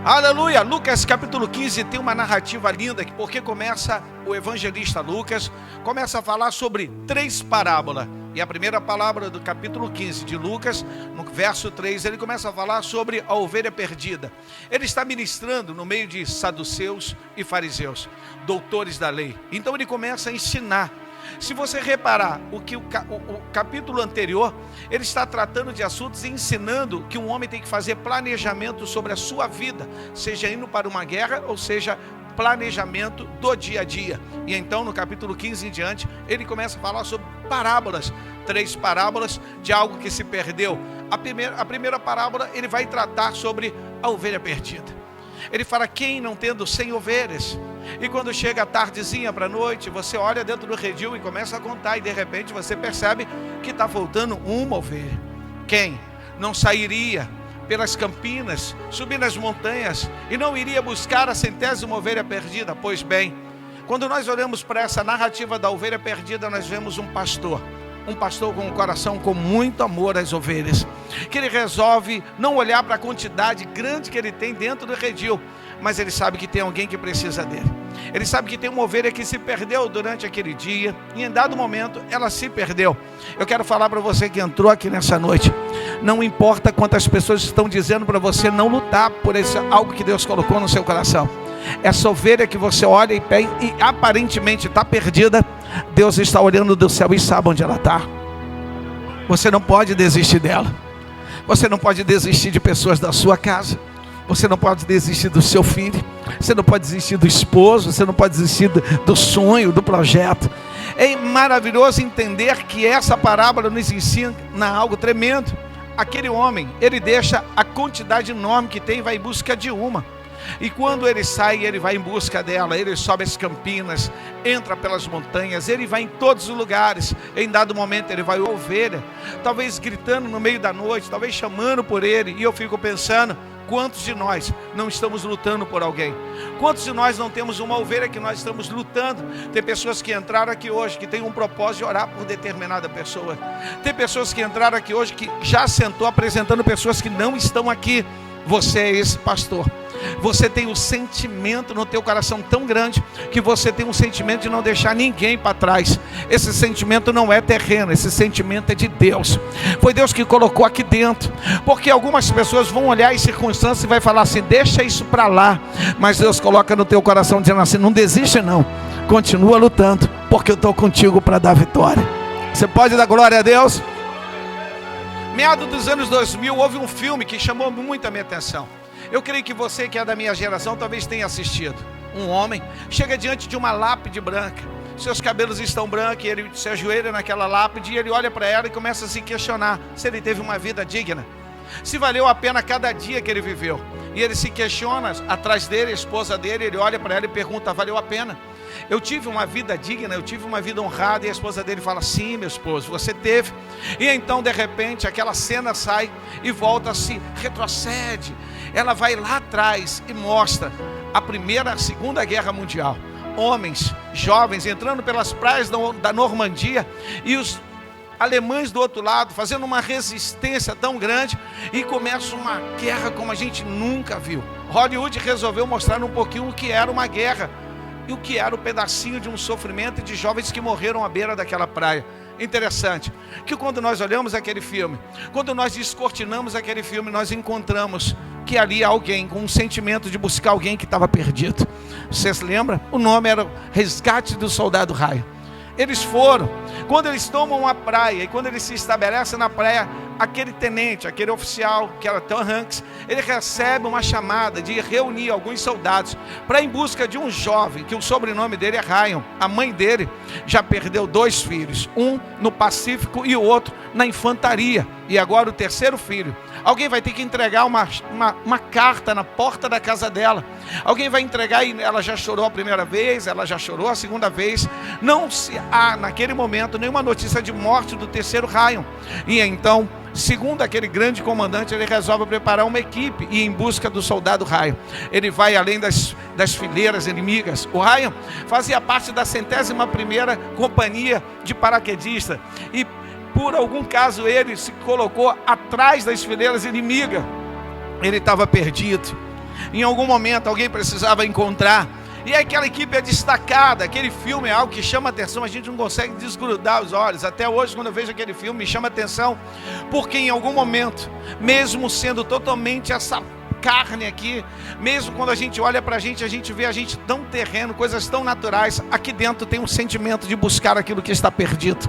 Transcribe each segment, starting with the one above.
Aleluia! Lucas capítulo 15 tem uma narrativa linda, porque começa o evangelista Lucas, começa a falar sobre 3 parábolas. E a primeira palavra do capítulo 15 de Lucas, no verso 3, ele começa a falar sobre a ovelha perdida. Ele está ministrando no meio de saduceus e fariseus, doutores da lei. Então ele começa a ensinar. Se você reparar o capítulo anterior, ele está tratando de assuntos e ensinando que um homem tem que fazer planejamento sobre a sua vida, seja indo para uma guerra ou seja planejamento do dia a dia. E então no capítulo 15 em diante, ele começa a falar sobre parábolas, 3 parábolas de algo que se perdeu. A primeira parábola ele vai tratar sobre a ovelha perdida. Ele fala: quem não tendo 100 ovelhas? E quando chega a tardezinha para a noite, você olha dentro do redil e começa a contar, e de repente você percebe que está faltando uma ovelha. Quem não sairia pelas campinas, subir nas montanhas e não iria buscar a 100ª ovelha perdida? Pois bem, quando nós olhamos para essa narrativa da ovelha perdida, nós vemos um pastor com um coração com muito amor às ovelhas, que ele resolve não olhar para a quantidade grande que ele tem dentro do redil, mas ele sabe que tem alguém que precisa dele. Ele sabe que tem uma ovelha que se perdeu durante aquele dia, e em dado momento ela se perdeu. Eu quero falar para você que entrou aqui nessa noite: não importa quantas pessoas estão dizendo para você não lutar por algo que Deus colocou no seu coração. Essa ovelha que você olha e aparentemente está perdida, Deus está olhando do céu e sabe onde ela está. Você não pode desistir dela. Você não pode desistir de pessoas da sua casa. Você não pode desistir do seu filho. Você não pode desistir do esposo. Você não pode desistir do sonho, do projeto. É maravilhoso entender que essa parábola nos ensina algo tremendo. Aquele homem, ele deixa a quantidade enorme que tem e vai em busca de uma. E quando ele sai, ele vai em busca dela. Ele sobe as campinas, entra pelas montanhas, ele vai em todos os lugares. Em dado momento ele vai ovelha, talvez gritando no meio da noite, talvez chamando por ele. E eu fico pensando: quantos de nós não estamos lutando por alguém? Quantos de nós não temos uma ovelha que nós estamos lutando? Tem pessoas que entraram aqui hoje que têm um propósito de orar por determinada pessoa. Tem pessoas que entraram aqui hoje que já sentou apresentando pessoas que não estão aqui. Você é esse pastor. Você tem um sentimento no teu coração tão grande que você tem um sentimento de não deixar ninguém para trás. Esse sentimento não é terreno, esse sentimento é de Deus. Foi Deus que colocou aqui dentro. Porque algumas pessoas vão olhar as circunstâncias e vai falar assim: deixa isso para lá. Mas Deus coloca no teu coração dizendo assim: não desiste não, continua lutando, porque eu estou contigo para dar vitória. Você pode dar glória a Deus? Meados dos anos 2000 houve um filme que chamou muito a minha atenção. Eu creio que você que é da minha geração talvez tenha assistido. Um homem chega diante de uma lápide branca. Seus cabelos estão brancos e ele se ajoelha naquela lápide e ele olha para ela e começa a se questionar se ele teve uma vida digna, se valeu a pena cada dia que ele viveu. E ele se questiona, atrás dele, a esposa dele, ele olha para ela e pergunta: valeu a pena? Eu tive uma vida digna, eu tive uma vida honrada? E a esposa dele fala: sim, meu esposo, você teve. E então de repente aquela cena sai e volta-se, retrocede. Ela vai lá atrás e mostra a Segunda Guerra Mundial. Homens, jovens, entrando pelas praias da Normandia, e os alemães do outro lado, fazendo uma resistência tão grande, e começa uma guerra como a gente nunca viu. Hollywood resolveu mostrar um pouquinho o que era uma guerra, e o que era o pedacinho de um sofrimento de jovens que morreram à beira daquela praia. Interessante, que quando nós olhamos aquele filme, quando nós descortinamos aquele filme, nós encontramos que ali há alguém com um sentimento de buscar alguém que estava perdido. Você se lembra? O nome era Resgate do Soldado Ryan. Eles foram, quando eles tomam a praia e quando eles se estabelecem na praia, aquele tenente, aquele oficial que era Tom Hanks, ele recebe uma chamada de reunir alguns soldados para ir em busca de um jovem, que o sobrenome dele é Ryan. A mãe dele já perdeu 2 filhos, um no Pacífico e o outro na infantaria, e agora o 3º filho. Alguém vai ter que entregar uma carta na porta da casa dela. Alguém vai entregar, e ela já chorou a primeira vez, ela já chorou a segunda vez. Não se há naquele momento nenhuma notícia de morte do 3º Ryan. E então, segundo aquele grande comandante, ele resolve preparar uma equipe e ir em busca do soldado Ryan. Ele vai além das fileiras inimigas. O Ryan fazia parte da 101ª companhia de paraquedistas, e por algum caso ele se colocou atrás das fileiras inimigas. Ele estava perdido. Em algum momento alguém precisava encontrar. E aquela equipe é destacada. Aquele filme é algo que chama atenção. A gente não consegue desgrudar os olhos. Até hoje, quando eu vejo aquele filme, me chama atenção. Porque em algum momento, mesmo sendo totalmente essa carne aqui, mesmo quando a gente olha pra gente, a gente vê a gente tão terreno, coisas tão naturais. Aqui dentro tem um sentimento de buscar aquilo que está perdido.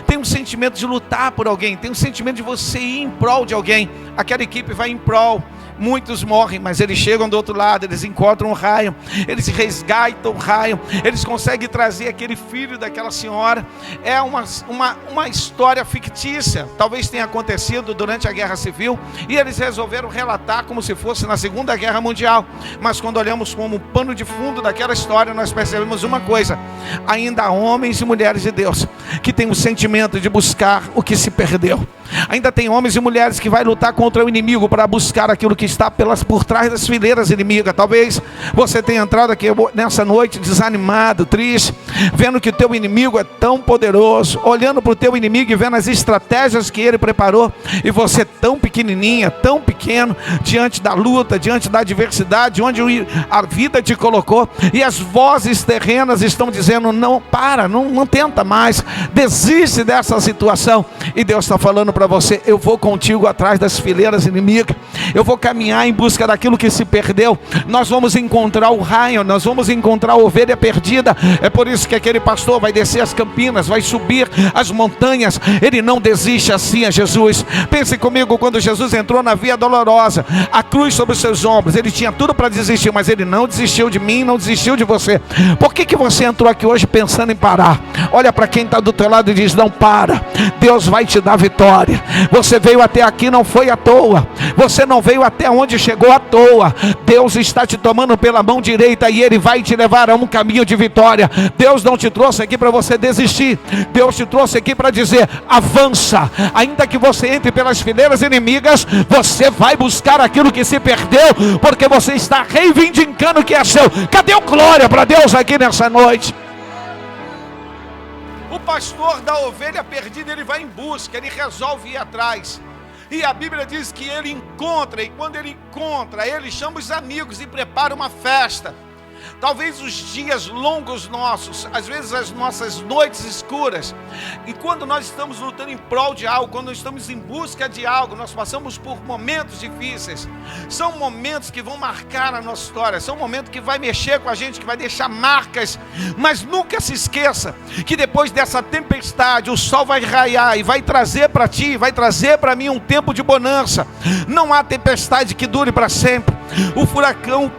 Tem um sentimento de lutar por alguém. Tem um sentimento de você ir em prol de alguém. Aquela equipe vai em prol. Muitos morrem, mas eles chegam do outro lado, eles encontram um raio, eles resgatam o raio, eles conseguem trazer aquele filho daquela senhora. É uma história fictícia, talvez tenha acontecido durante a Guerra Civil, e eles resolveram relatar como se fosse na Segunda Guerra Mundial. Mas quando olhamos como pano de fundo daquela história, nós percebemos uma coisa: ainda há homens e mulheres de Deus que têm o sentimento de buscar o que se perdeu. Ainda tem homens e mulheres que vai lutar contra o inimigo para buscar aquilo que está por trás das fileiras inimigas. Talvez você tenha entrado aqui nessa noite desanimado, triste, vendo que o teu inimigo é tão poderoso, olhando para o teu inimigo e vendo as estratégias que ele preparou, e você tão pequenininha, tão pequeno, diante da luta, diante da adversidade, onde a vida te colocou, e as vozes terrenas estão dizendo: não, para, não tenta mais, desiste dessa situação. E Deus está falando para você: eu vou contigo atrás das fileiras inimigas, eu vou caminhar em busca daquilo que se perdeu. Nós vamos encontrar o raio, nós vamos encontrar a ovelha perdida. É por isso que aquele pastor vai descer as campinas, vai subir as montanhas. Ele não desiste assim a Jesus. Pense comigo, quando Jesus entrou na via dolorosa, a cruz sobre os seus ombros, ele tinha tudo para desistir, mas ele não desistiu de mim, não desistiu de você. Por que você entrou aqui hoje pensando em parar? Olha para quem está do teu lado e diz: não para, Deus vai te dar vitória. Você veio até aqui, não foi à toa. Você não veio até onde chegou à toa. Deus está te tomando pela mão direita e Ele vai te levar a um caminho de vitória. Deus não te trouxe aqui para você desistir. Deus te trouxe aqui para dizer: avança. Ainda que você entre pelas fileiras inimigas, você vai buscar aquilo que se perdeu, porque você está reivindicando o que é seu. Cadê o glória para Deus aqui nessa noite? O pastor da ovelha perdida, ele vai em busca, ele resolve ir atrás. E a Bíblia diz que ele encontra, e quando ele encontra, ele chama os amigos e prepara uma festa. Talvez os dias longos nossos, às vezes as nossas noites escuras, e quando nós estamos lutando em prol de algo, quando nós estamos em busca de algo, nós passamos por momentos difíceis. São momentos que vão marcar a nossa história, são momentos que vai mexer com a gente, que vai deixar marcas. Mas nunca se esqueça que depois dessa tempestade, o sol vai raiar e vai trazer para ti, vai trazer para mim um tempo de bonança. Não há tempestade que dure para sempre. O furacão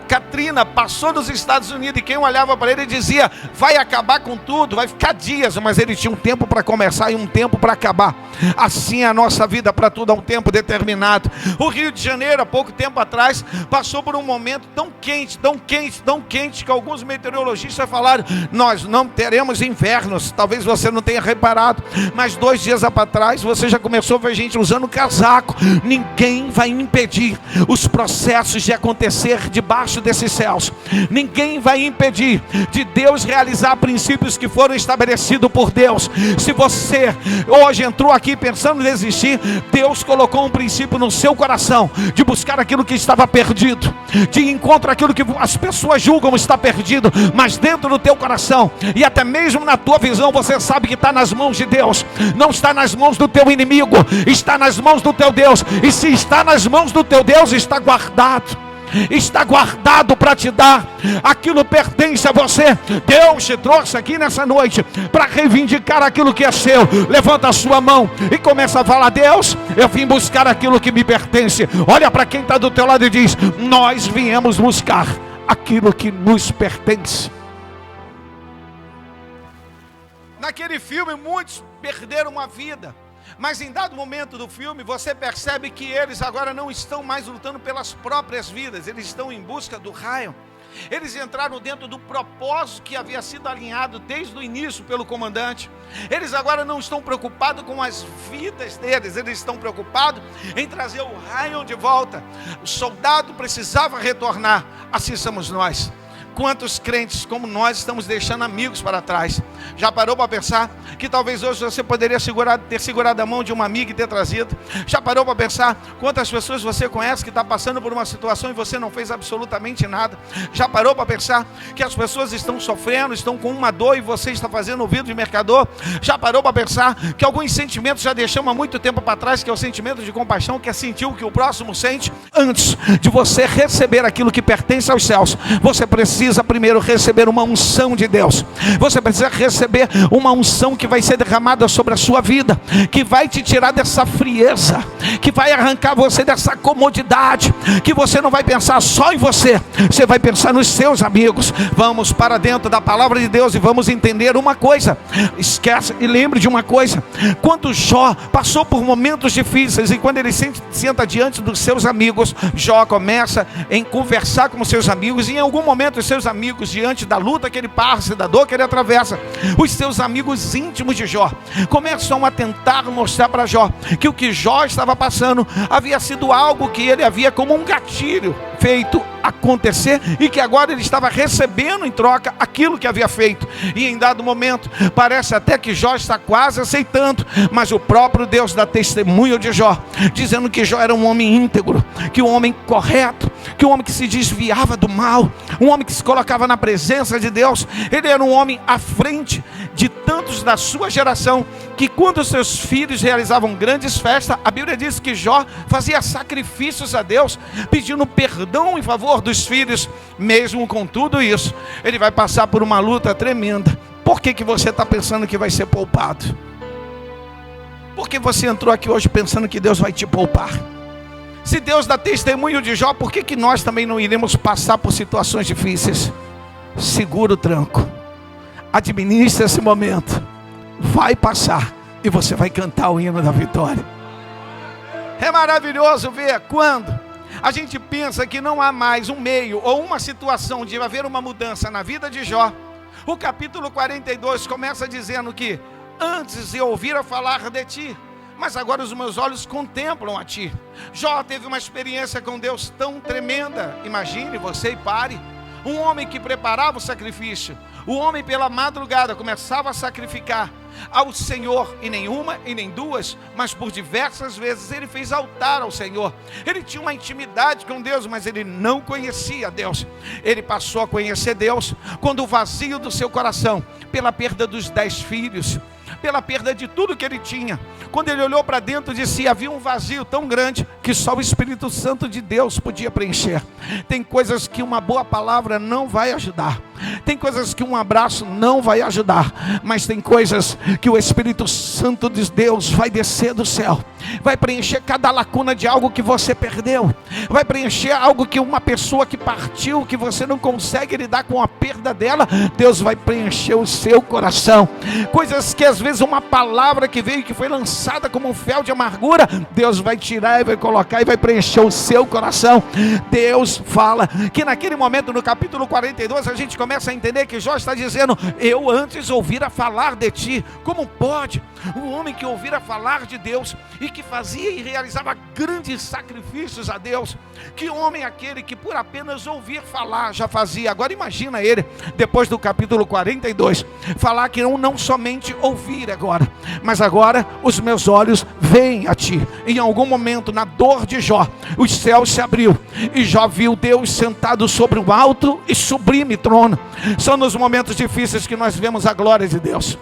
Katrina passou nos Estados Unidos, e quem olhava para ele dizia: vai acabar com tudo, vai ficar dias, mas ele tinha um tempo para começar e um tempo para acabar. Assim é a nossa vida, para tudo há um tempo determinado. O Rio de Janeiro, há pouco tempo atrás, passou por um momento tão quente, tão quente, tão quente, que alguns meteorologistas falaram: nós não teremos invernos. Talvez você não tenha reparado, mas 2 dias atrás você já começou a ver gente usando casaco. Ninguém vai impedir os processos de acontecer debaixo desses céus. Ninguém vai impedir de Deus realizar princípios que foram estabelecidos por Deus. Se você hoje entrou aqui pensando em desistir, Deus colocou um princípio no seu coração de buscar aquilo que estava perdido, de encontrar aquilo que as pessoas julgam estar perdido, mas dentro do teu coração e até mesmo na tua visão, você sabe que está nas mãos de Deus. Não está nas mãos do teu inimigo, está nas mãos do teu Deus. E se está nas mãos do teu Deus, está guardado. Está guardado para te dar. Aquilo pertence a você. Deus te trouxe aqui nessa noite para reivindicar aquilo que é seu. Levanta a sua mão e começa a falar: Deus, eu vim buscar aquilo que me pertence. Olha para quem está do teu lado e diz: nós viemos buscar aquilo que nos pertence. Naquele filme muitos perderam a vida, mas em dado momento do filme você percebe que eles agora não estão mais lutando pelas próprias vidas, eles estão em busca do raio. Eles entraram dentro do propósito que havia sido alinhado desde o início pelo comandante. Eles agora não estão preocupados com as vidas deles, eles estão preocupados em trazer o raio de volta. O soldado precisava retornar, assim somos nós. Quantos crentes como nós estamos deixando amigos para trás? Já parou para pensar que talvez hoje você poderia ter segurado a mão de uma amiga e ter trazido? Já parou para pensar quantas pessoas você conhece que está passando por uma situação e você não fez absolutamente nada? Já parou para pensar que as pessoas estão sofrendo, estão com uma dor e você está fazendo ouvido de mercador? Já parou para pensar que alguns sentimentos já deixamos há muito tempo para trás, que é o sentimento de compaixão, que é sentir o que o próximo sente? Antes de você receber aquilo que pertence aos céus, você precisa primeiro receber uma unção de Deus. Você precisa receber uma unção que vai ser derramada sobre a sua vida, que vai te tirar dessa frieza, que vai arrancar você dessa comodidade, que você não vai pensar só em você, você vai pensar nos seus amigos. Vamos para dentro da palavra de Deus e vamos entender uma coisa. Esquece e lembre de uma coisa: quando Jó passou por momentos difíceis e quando ele senta diante dos seus amigos, Jó começa em conversar com os seus amigos, e em algum momento os seus amigos, diante da luta que ele passa, da dor que ele atravessa, os seus amigos íntimos de Jó começam a tentar mostrar para Jó que o que Jó estava passando havia sido algo que ele havia como um gatilho feito acontecer, e que agora ele estava recebendo em troca aquilo que havia feito. E em dado momento parece até que Jó está quase aceitando, mas o próprio Deus dá testemunho de Jó, dizendo que Jó era um homem íntegro, que um homem correto, que um homem que se desviava do mal, um homem que se colocava na presença de Deus. Ele era um homem à frente de tantos da sua geração, que quando seus filhos realizavam grandes festas, a Bíblia diz que Jó fazia sacrifícios a Deus, pedindo perdão em favor dos filhos. Mesmo com tudo isso, ele vai passar por uma luta tremenda. Por que você está pensando que vai ser poupado? Por que você entrou aqui hoje pensando que Deus vai te poupar? Se Deus dá testemunho de Jó, por que nós também não iremos passar por situações difíceis? Segura o tranco, administra esse momento, vai passar e você vai cantar o hino da vitória. É maravilhoso ver quando a gente pensa que não há mais um meio ou uma situação de haver uma mudança na vida de Jó. O capítulo 42 começa dizendo que antes eu ouvira falar de ti, mas agora os meus olhos contemplam a ti. Jó teve uma experiência com Deus tão tremenda. Imagine você e pare. Um homem que preparava o sacrifício, o homem pela madrugada começava a sacrificar ao Senhor, e nem uma e nem duas, mas por diversas vezes ele fez altar ao Senhor. Ele tinha uma intimidade com Deus, mas ele não conhecia Deus. Ele passou a conhecer Deus quando o vazio do seu coração, pela perda dos 10 filhos, pela perda de tudo que ele tinha, quando ele olhou para dentro de si, havia um vazio tão grande que só o Espírito Santo de Deus podia preencher. Tem coisas que uma boa palavra não vai ajudar, tem coisas que um abraço não vai ajudar, mas tem coisas que o Espírito Santo de Deus vai descer do céu, vai preencher cada lacuna de algo que você perdeu, vai preencher algo que uma pessoa que partiu, que você não consegue lidar com a perda dela. Deus vai preencher o seu coração. Coisas que às vezes uma palavra que veio, que foi lançada como um fel de amargura, Deus vai tirar e vai colocar e vai preencher o seu coração. Deus fala que naquele momento, no capítulo 42, a gente começa a entender que Jó está dizendo: eu antes ouvira falar de ti. Como pode um homem que ouvira falar de Deus e que fazia e realizava grandes sacrifícios a Deus, que homem aquele que por apenas ouvir falar já fazia? Agora imagina ele, depois do capítulo 42, falar que não somente ouvir agora, mas agora os meus olhos veem a ti. Em algum momento na dor de Jó, os céus se abriu e Jó viu Deus sentado sobre um alto e sublime trono. São nos momentos difíceis que nós vemos a glória de Deus.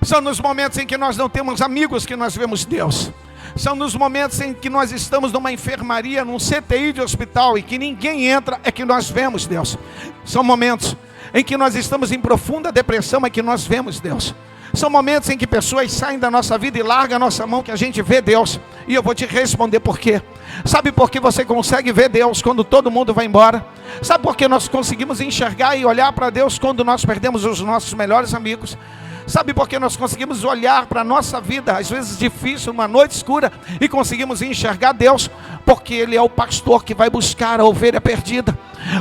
São nos momentos em que nós não temos amigos que nós vemos Deus. São nos momentos em que nós estamos numa enfermaria, num CTI de hospital, e que ninguém entra, é que nós vemos Deus. São momentos em que nós estamos em profunda depressão, é que nós vemos Deus. São momentos em que pessoas saem da nossa vida e largam a nossa mão, que a gente vê Deus. E eu vou te responder por quê. Sabe por que você consegue ver Deus quando todo mundo vai embora? Sabe por que nós conseguimos enxergar e olhar para Deus quando nós perdemos os nossos melhores amigos? Sabe por que nós conseguimos olhar para a nossa vida, às vezes difícil, numa noite escura, e conseguimos enxergar Deus? Porque Ele é o pastor que vai buscar a ovelha perdida.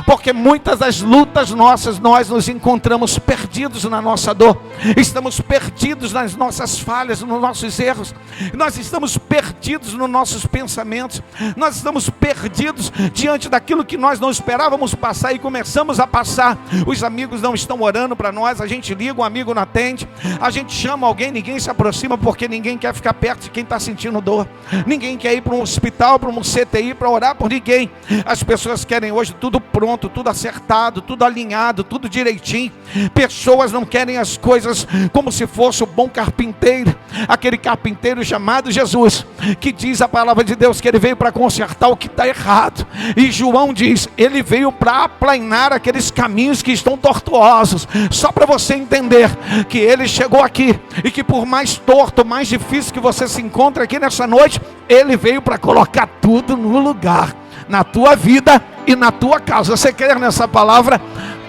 porque muitas das lutas nossas, nós nos encontramos perdidos na nossa dor, estamos perdidos nas nossas falhas, nos nossos erros, nós estamos perdidos nos nossos pensamentos, nós estamos perdidos diante daquilo que nós não esperávamos passar e começamos a passar. Os amigos não estão orando para nós, a gente liga, um amigo não atende, a gente chama alguém, ninguém se aproxima, porque ninguém quer ficar perto de quem está sentindo dor, ninguém quer ir para um hospital, para um CTI, para orar por ninguém. As pessoas querem hoje tudo pronto, tudo acertado, tudo alinhado, tudo direitinho. Pessoas não querem as coisas como se fosse o bom carpinteiro, aquele carpinteiro chamado Jesus, que diz a palavra de Deus que ele veio para consertar o que está errado. E João diz, ele veio para aplanar aqueles caminhos que estão tortuosos. Só para você entender que ele chegou aqui e que por mais torto, mais difícil que você se encontre aqui nessa noite, ele veio para colocar tudo no lugar, na tua vida e na tua casa. Você quer nessa palavra?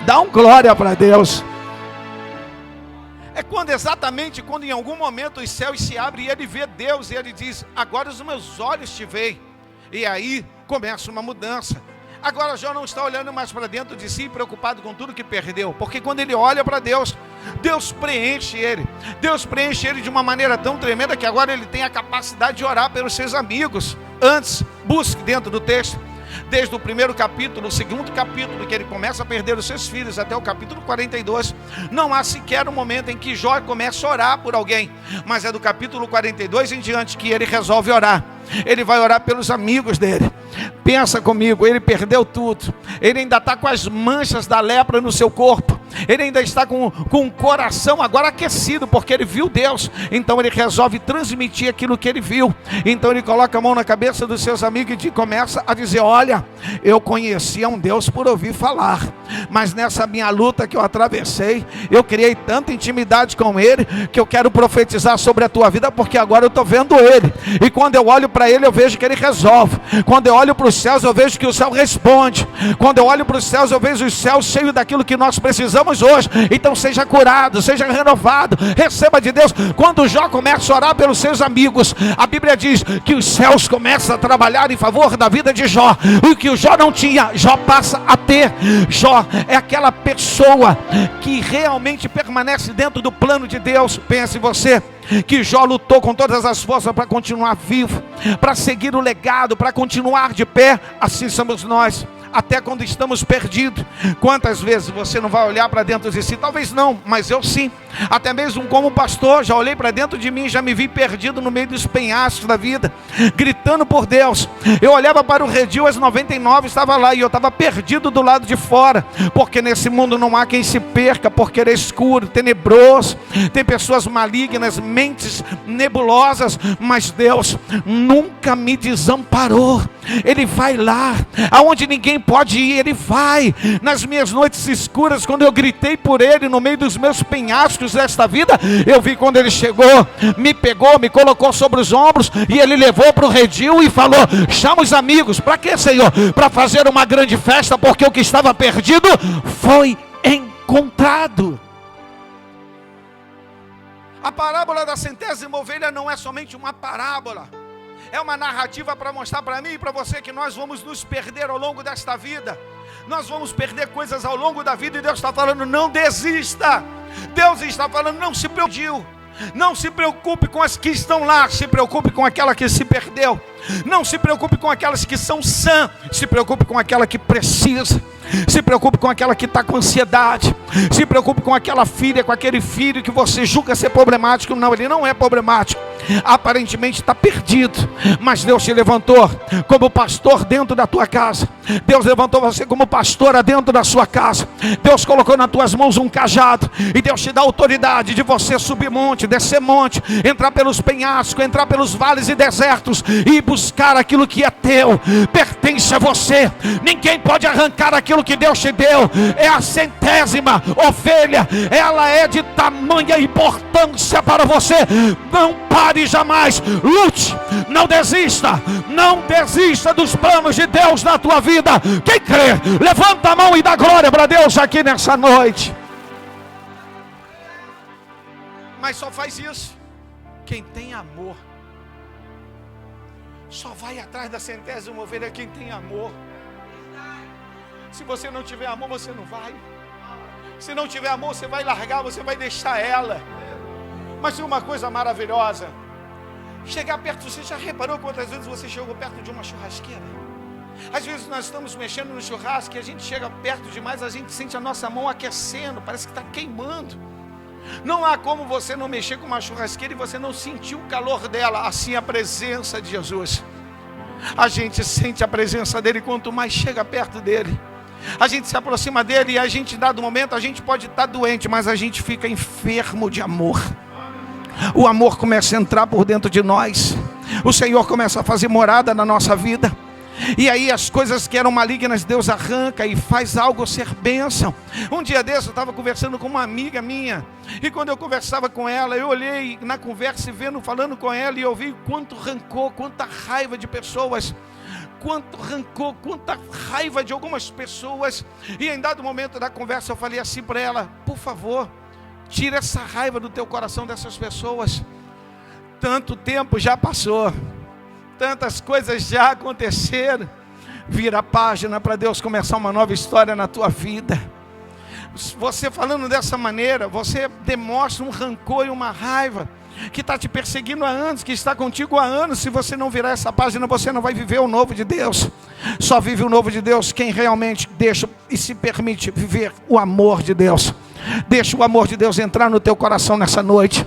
Dá um glória para Deus. É exatamente quando em algum momento os céus se abrem e ele vê Deus e ele diz, agora os meus olhos te veem. E aí começa uma mudança. Agora Jó não está olhando mais para dentro de si, preocupado com tudo que perdeu, porque quando ele olha para Deus, Deus preenche ele. Deus preenche ele de uma maneira tão tremenda que agora ele tem a capacidade de orar pelos seus amigos. Antes, busque dentro do texto, desde o primeiro capítulo, o segundo capítulo, que ele começa a perder os seus filhos, até o capítulo 42, não há sequer um momento em que Jó começa a orar por alguém, mas é do capítulo 42 em diante que ele resolve orar. Ele vai orar pelos amigos dele. Pensa comigo, ele perdeu tudo, ele ainda está com as manchas da lepra no seu corpo, ele ainda está com o coração agora aquecido, porque ele viu Deus. Então ele resolve transmitir aquilo que ele viu. Então ele coloca a mão na cabeça dos seus amigos e começa a dizer, olha, eu conhecia um Deus por ouvir falar, mas nessa minha luta que eu atravessei, eu criei tanta intimidade com ele, que eu quero profetizar sobre a tua vida, porque agora eu estou vendo ele, e quando eu olho para ele, eu vejo que ele resolve. Quando eu olho para os céus, eu vejo que o céu responde. Quando eu olho para os céus, eu vejo os céus cheios daquilo que nós precisamos hoje. Então seja curado, seja renovado, receba de Deus. Quando Jó começa a orar pelos seus amigos, a Bíblia diz que os céus começam a trabalhar em favor da vida de Jó. O que o Jó não tinha, Jó passa a ter. Jó é aquela pessoa que realmente permanece dentro do plano de Deus. Pense você que Jó lutou com todas as forças para continuar vivo, para seguir o legado, para continuar de pé. Assim somos nós, até quando estamos perdidos. Quantas vezes você não vai olhar para dentro de si? Talvez não, mas eu sim. Até mesmo como pastor, já olhei para dentro de mim, já me vi perdido no meio dos penhascos da vida, gritando por Deus. Eu olhava para o redil, as 99 estava lá, e eu estava perdido do lado de fora, porque nesse mundo não há quem se perca, porque ele é escuro, tenebroso, tem pessoas malignas, mentes nebulosas, mas Deus nunca me desamparou. Ele vai lá, aonde ninguém pode ir, ele vai. Nas minhas noites escuras, quando eu gritei por ele, no meio dos meus penhascos desta vida, eu vi quando ele chegou, me pegou, me colocou sobre os ombros, e ele levou para o redil e falou, chama os amigos. Para quê, Senhor? Para fazer uma grande festa, porque o que estava perdido foi encontrado. A parábola da centésima ovelha não é somente uma parábola, é uma narrativa para mostrar para mim e para você que nós vamos nos perder ao longo desta vida. Nós vamos perder coisas ao longo da vida, e Deus está falando, não desista. Deus está falando, não se preocupe. Não se preocupe com as que estão lá, se preocupe com aquela que se perdeu. Não se preocupe com aquelas que são sãs, se preocupe com aquela que precisa. Se preocupe com aquela que está com ansiedade. Se preocupe com aquela filha, com aquele filho que você julga ser problemático. Não, ele não é problemático. Aparentemente está perdido, mas Deus te levantou como pastor dentro da tua casa. Deus levantou você como pastora dentro da sua casa. Deus colocou nas tuas mãos um cajado, e Deus te dá autoridade de você subir monte, descer monte, entrar pelos penhascos, entrar pelos vales e desertos, e buscar aquilo que é teu, pertence a você. Ninguém pode arrancar aquilo que Deus te deu. É a centésima ovelha, ela é de tamanha importância para você. Não pare jamais, lute, não desista dos planos de Deus na tua vida. Quem crê, levanta a mão e dá glória para Deus aqui nessa noite. Mas só faz isso quem tem amor. Só vai atrás da centésima ovelha quem tem amor. Se você não tiver amor, você não vai. Se não tiver amor, você vai largar, você vai deixar ela. Mas tem uma coisa maravilhosa. Chegar perto, você já reparou quantas vezes você chegou perto de uma churrasqueira? Às vezes nós estamos mexendo no churrasco e a gente chega perto demais, a gente sente a nossa mão aquecendo, parece que está queimando. Não há como você não mexer com uma churrasqueira e você não sentir o calor dela. Assim a presença de Jesus. A gente sente a presença dele quanto mais chega perto dele. A gente se aproxima dele e a gente, em dado momento, a gente pode estar doente, mas a gente fica enfermo de amor. O amor começa a entrar por dentro de nós. O Senhor começa a fazer morada na nossa vida. E aí as coisas que eram malignas, Deus arranca e faz algo ser bênção. Um dia desse eu estava conversando com uma amiga minha. E quando eu conversava com ela, eu olhei na conversa e falando com ela, e eu vi quanto rancor, quanta raiva de pessoas. Quanto rancor, quanta raiva de algumas pessoas. E em dado momento da conversa eu falei assim para ela: por favor, tira essa raiva do teu coração dessas pessoas. Tanto tempo já passou, tantas coisas já aconteceram. Vira a página para Deus começar uma nova história na tua vida. Você falando dessa maneira, você demonstra um rancor e uma raiva que está te perseguindo há anos, que está contigo há anos. Se você não virar essa página, você não vai viver o novo de Deus. Só vive o novo de Deus quem realmente deixa e se permite viver o amor de Deus. Deixa o amor de Deus entrar no teu coração nessa noite.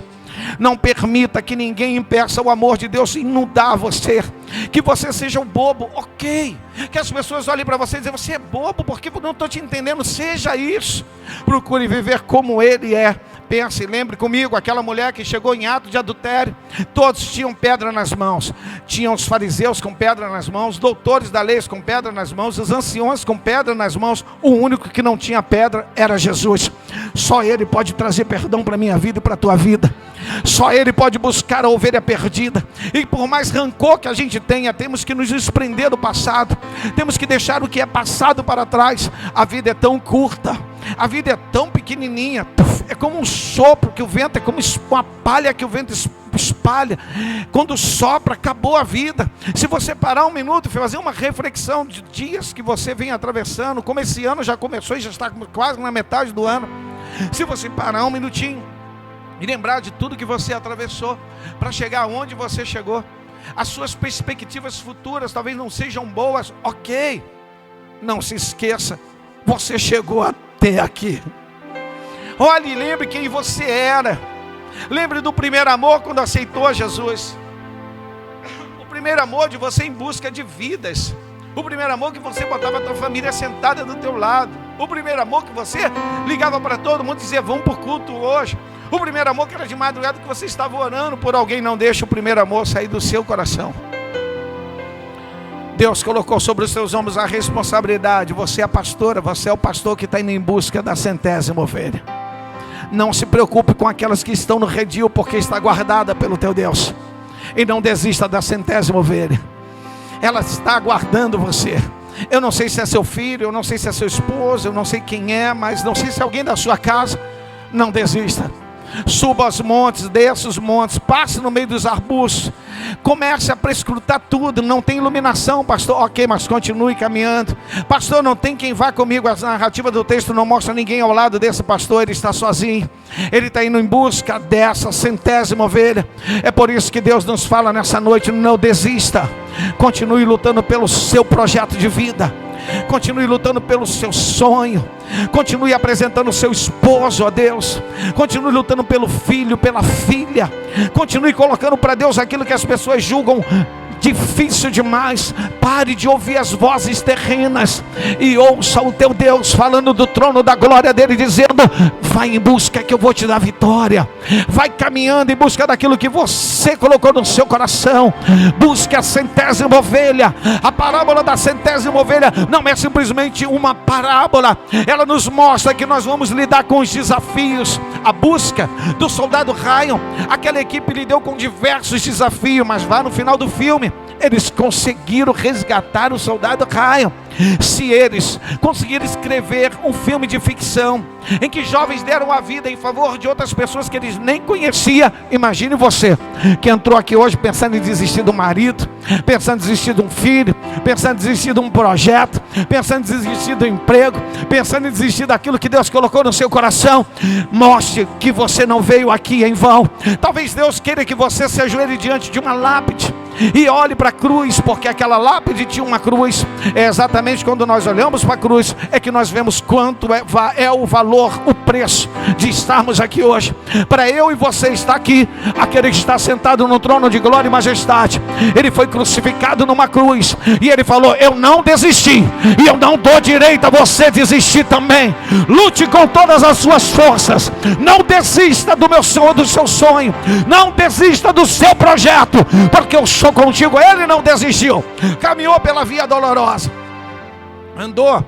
Não permita que ninguém impeça o amor de Deus inundar você. Que você seja um bobo, ok. Que as pessoas olhem para você e dizem: você é bobo porque eu não estou te entendendo. Seja isso. Procure viver como Ele é. Pense, lembre comigo, aquela mulher que chegou em ato de adultério. Todos tinham pedra nas mãos. Tinham os fariseus com pedra nas mãos, doutores da lei com pedra nas mãos, os anciões com pedra nas mãos. O único que não tinha pedra era Jesus. Só Ele pode trazer perdão para a minha vida e para a tua vida. Só Ele pode buscar a ovelha perdida. E por mais rancor que a gente tenha, temos que nos desprender do passado. Temos que deixar o que é passado para trás. A vida é tão curta, a vida é tão pequenininha. É como um sopro que o vento, é como uma palha que o vento espalha. Quando sopra, acabou a vida. Se você parar um minuto e fazer uma reflexão de dias que você vem atravessando, como esse ano já começou e já está quase na metade do ano. Se você parar um minutinho e lembrar de tudo que você atravessou para chegar onde você chegou, as suas perspectivas futuras talvez não sejam boas, ok. Não se esqueça, você chegou até aqui. Olhe, lembre quem você era. Lembre do primeiro amor quando aceitou Jesus. O primeiro amor de você em busca de vidas. O primeiro amor que você botava a tua família sentada do teu lado. O primeiro amor que você ligava para todo mundo e dizia: vamos para o culto hoje. O primeiro amor que era de madrugada, que você estava orando por alguém. Não deixe o primeiro amor sair do seu coração. Deus colocou sobre os seus ombros a responsabilidade. Você é a pastora, você é o pastor que está indo em busca da 100ª ovelha. Não se preocupe com aquelas que estão no redil, porque está guardada pelo teu Deus. E não desista da 100ª ovelha. Ela está aguardando você. Eu não sei se é seu filho, eu não sei se é seu esposo, eu não sei quem é, mas não sei se é alguém da sua casa. Não desista. Suba aos montes, desça os montes, passe no meio dos arbustos, comece a prescrutar tudo. Não tem iluminação, pastor, ok, mas continue caminhando. Pastor, não tem quem vá comigo. A narrativa do texto não mostra ninguém ao lado desse pastor. Ele está sozinho, ele está indo em busca dessa 100ª ovelha. É por isso que Deus nos fala nessa noite: não desista, continue lutando pelo seu projeto de vida. Continue lutando pelo seu sonho. Continue apresentando o seu esposo a Deus. Continue lutando pelo filho, pela filha. Continue colocando para Deus aquilo que as pessoas julgam difícil demais. Pare de ouvir as vozes terrenas e ouça o teu Deus falando do trono da glória dele, dizendo: vai em busca que eu vou te dar vitória. Vai caminhando em busca daquilo que você colocou no seu coração. Busque a 100ª ovelha. A parábola da 100ª ovelha não é simplesmente uma parábola. Ela nos mostra que nós vamos lidar com os desafios. A busca do soldado Ryan, aquela equipe lidou com diversos desafios, mas lá no final do filme eles conseguiram resgatar o soldado Ryan. Se eles conseguiram escrever um filme de ficção em que jovens deram a vida em favor de outras pessoas que eles nem conheciam, imagine você que entrou aqui hoje pensando em desistir do marido, pensando em desistir de um filho, pensando em desistir de um projeto, pensando em desistir do emprego, pensando em desistir daquilo que Deus colocou no seu coração, mostre que você não veio aqui em vão. Talvez Deus queira que você se ajoelhe diante de uma lápide e olhe para a cruz, porque aquela lápide tinha uma cruz. É exatamente quando nós olhamos para a cruz é que nós vemos quanto é o valor, o preço de estarmos aqui hoje. Para eu e você estar aqui, aquele que está sentado no trono de glória e majestade, ele foi crucificado numa cruz, e ele falou: eu não desisti, e eu não dou direito a você desistir também. Lute com todas as suas forças, não desista do meu sonho, do seu sonho, não desista do seu projeto, porque eu sou contigo. Ele não desistiu, caminhou pela via dolorosa, andou,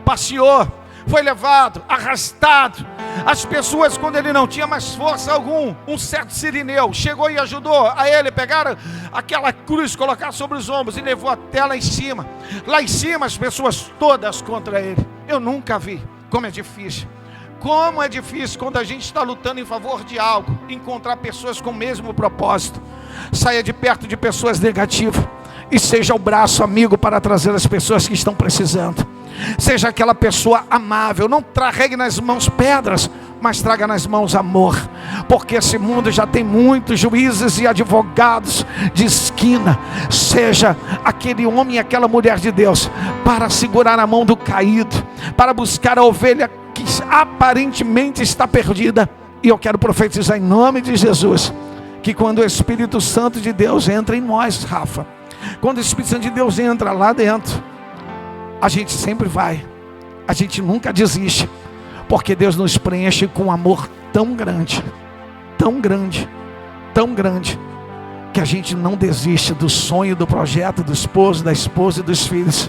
passeou, foi levado, arrastado. As pessoas, quando ele não tinha mais força algum, um certo sirineu chegou e ajudou a ele, pegaram aquela cruz, colocar sobre os ombros e levou até lá em cima. Lá em cima as pessoas todas contra ele. Eu nunca vi como é difícil. Como é difícil quando a gente está lutando em favor de algo, encontrar pessoas com o mesmo propósito. Saia de perto de pessoas negativas e seja o braço amigo para trazer as pessoas que estão precisando. Seja aquela pessoa amável. Não carregue nas mãos pedras, mas traga nas mãos amor, porque esse mundo já tem muitos juízes e advogados de esquina. Seja aquele homem e aquela mulher de Deus para segurar a mão do caído, para buscar a ovelha que aparentemente está perdida. E eu quero profetizar em nome de Jesus, que quando o Espírito Santo de Deus entra em nós, Rafa, quando o Espírito Santo de Deus entra lá dentro, a gente sempre vai, a gente nunca desiste, porque Deus nos preenche com um amor tão grande, tão grande, tão grande, que a gente não desiste do sonho, do projeto, do esposo, da esposa e dos filhos.